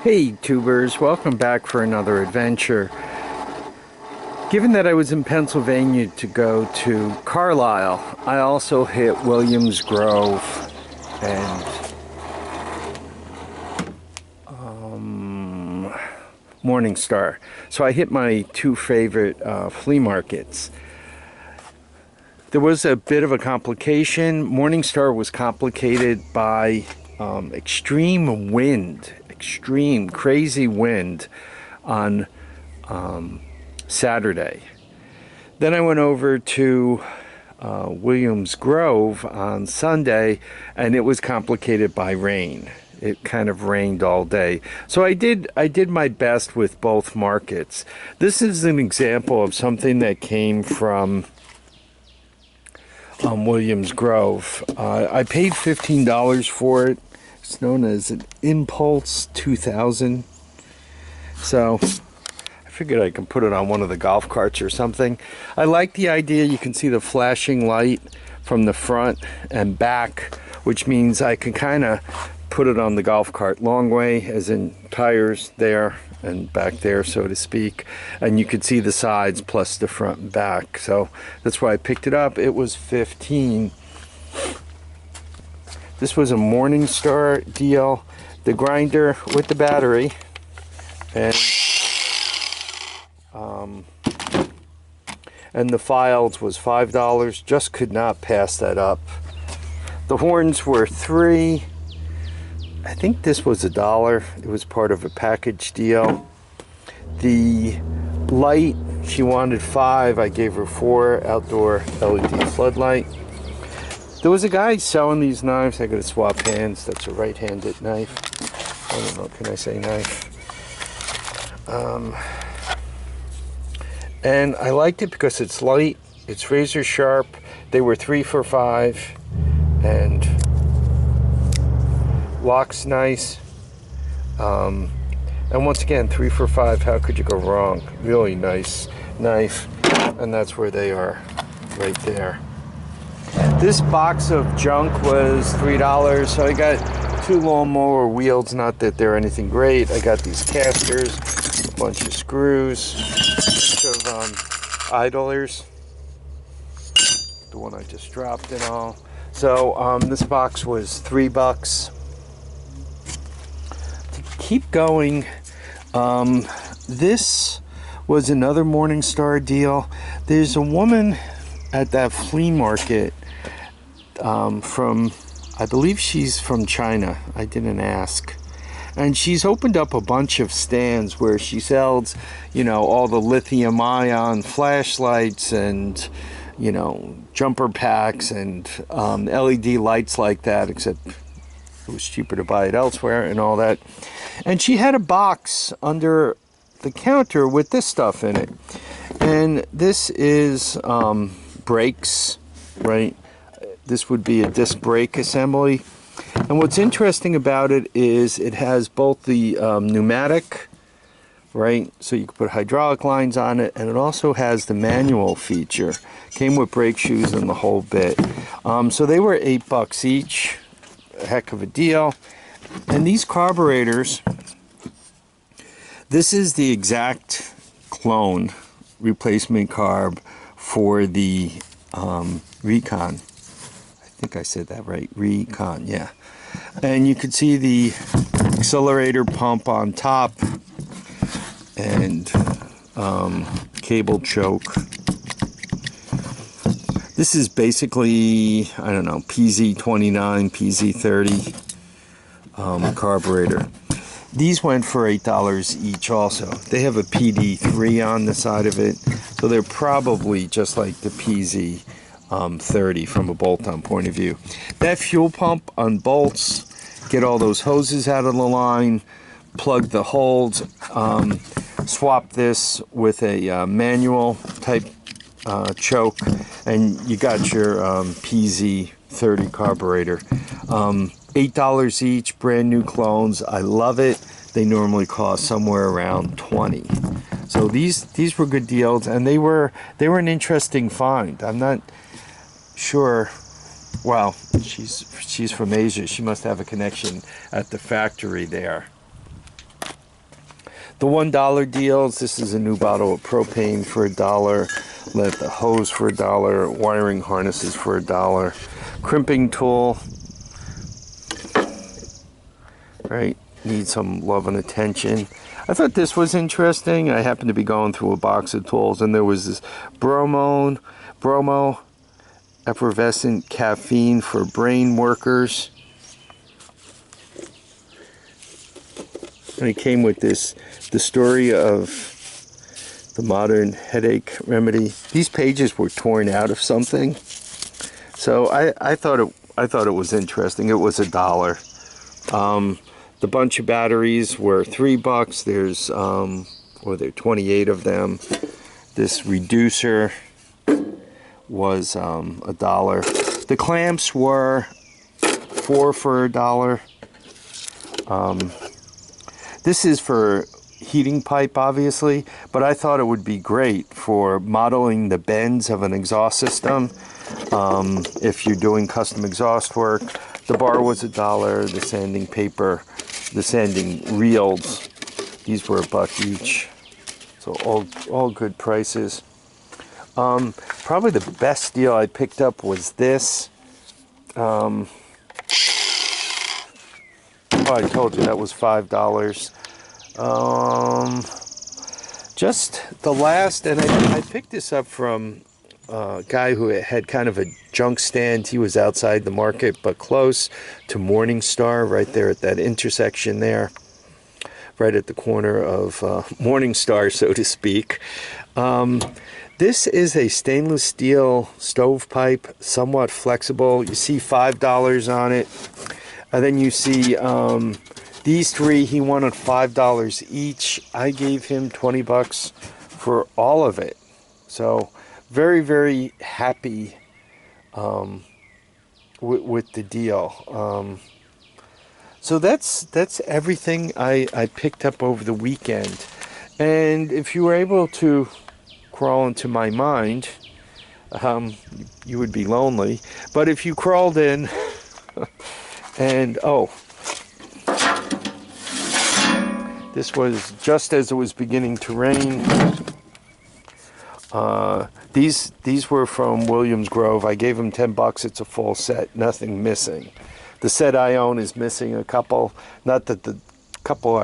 Hey tubers, welcome back for another adventure. Given that I was in Pennsylvania to go to Carlisle, I also hit Williams Grove and Morningstar. So I hit my two favorite flea markets. There was a bit of a complication. Morningstar was complicated by extreme wind. Extreme crazy wind on Saturday. Then I went over to Williams Grove on Sunday, and it was complicated by rain. It kind of rained all day. So I did my best with both markets. This is an example of something that came from Williams Grove. I paid $15 for it. It's known as an Impulse 2000. So I figured I can put it on one of the golf carts or something. I like the idea. You can see the flashing light from the front and back, which means I can kind of put it on the golf cart long way, as in tires there and back there, so to speak. And you could see the sides plus the front and back. So that's why I picked it up. It was $15. This was a Morningstar deal. The grinder with the battery, and the files was $5. Just could not pass that up. The horns were $3. I think this was $1. It was part of a package deal. The light, she wanted $5. I gave her $4. Outdoor LED floodlight. There was a guy selling these knives. I gotta swap hands. That's a right-handed knife. I don't know, can I say knife? And I liked it because it's light, it's razor sharp. They were 3 for $5, and lock's nice. And once again, 3 for $5. How could you go wrong? Really nice knife, and that's where they are, right there. This box of junk was $3, so I got 2 lawnmower wheels. Not that they're anything great. I got these casters, a bunch of screws, a bunch of idlers, the one I just dropped and all. So this box was $3. To keep going, this was another Morningstar deal. There's a woman at that flea market from, I believe she's from China. I didn't ask. And she's opened up a bunch of stands where she sells, you know, all the lithium ion flashlights and, you know, jumper packs and LED lights like that, except it was cheaper to buy it elsewhere and all that. And she had a box under the counter with this stuff in it. And this is brakes, right? This would be a disc brake assembly. And what's interesting about it is it has both the pneumatic, right? So you can put hydraulic lines on it, and it also has the manual feature. Came with brake shoes and the whole bit. So they were $8 each. A heck of a deal. And these carburetors, this is the exact clone replacement carb for the Recon. I think I said that right. Recon, yeah. And you can see the accelerator pump on top and cable choke. This is basically, I don't know, PZ29, PZ30 carburetor. These went for $8 each also. They have a PD3 on the side of it, so they're probably just like the PZ30 from a bolt-on point of view. That fuel pump unbolts, get all those hoses out of the line, plug the holes, swap this with a manual type choke, and you got your PZ30 carburetor. $8 each, brand new clones. I love it. They normally cost somewhere around $20. So these were good deals, and they were an interesting find. I'm not sure. Well, she's from Asia. She must have a connection at the factory there. The $1 deals. This is a new bottle of propane for $1. Let the hose for $1. Wiring harnesses for $1. Crimping tool. Right, need some love and attention. I thought this was interesting. I happened to be going through a box of tools, and there was this bromo effervescent caffeine for brain workers. And it came with this, the story of the modern headache remedy. These pages were torn out of something, so I thought it was interesting. It was $1. The bunch of batteries were $3. There's there are 28 of them. This reducer was $1. The clamps were 4 for $1. This is for heating pipe, obviously, but I thought it would be great for modeling the bends of an exhaust system. If you're doing custom exhaust work. The bar was $1. The sanding paper, the sanding reels, these were $1 each. So all good prices. Probably the best deal I picked up was this. Oh, I told you that was $5. Just the last, and I picked this up from a guy who had kind of a junk stand. He was outside the market, but close to Morningstar, right there at that intersection there, right at the corner of Morningstar, so to speak. This is a stainless steel stovepipe, somewhat flexible. You see $5 on it. And then you see these three, he wanted $5 each. I gave him 20 bucks for all of it. So very, very happy with the deal. So that's everything I picked up over the weekend. And if you were able to crawl into my mind, you would be lonely. But if you crawled in and this was just as it was beginning to rain. These were from Williams Grove. I gave them 10 bucks. It's a full set, nothing missing. The set I own is missing a couple. Not that the couple I